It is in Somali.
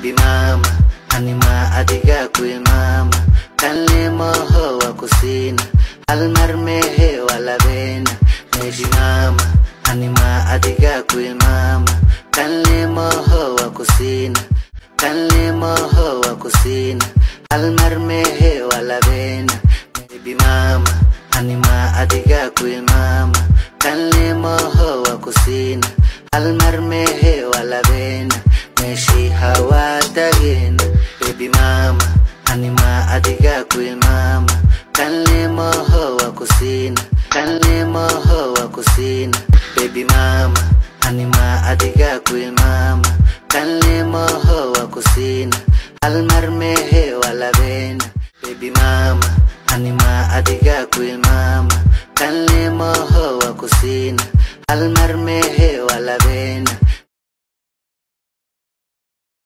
baby mama, anima adiga kuil mama, kanle moho wa kusina, almar mehe wala bena, baby mama, anima adiga kuil mama, kanle moho wa kusina, kanle moho wa kusina, almar mehe wala bena, baby mama, anima adiga kuil mama, kanle moho wa kusina, almar mehe wala bena, meshi hawa tagina, baby mama, anima adiga kuil mama, kanle moho wa kusina, kanle moho wa kusina, baby mama, anima adiga kuil mama.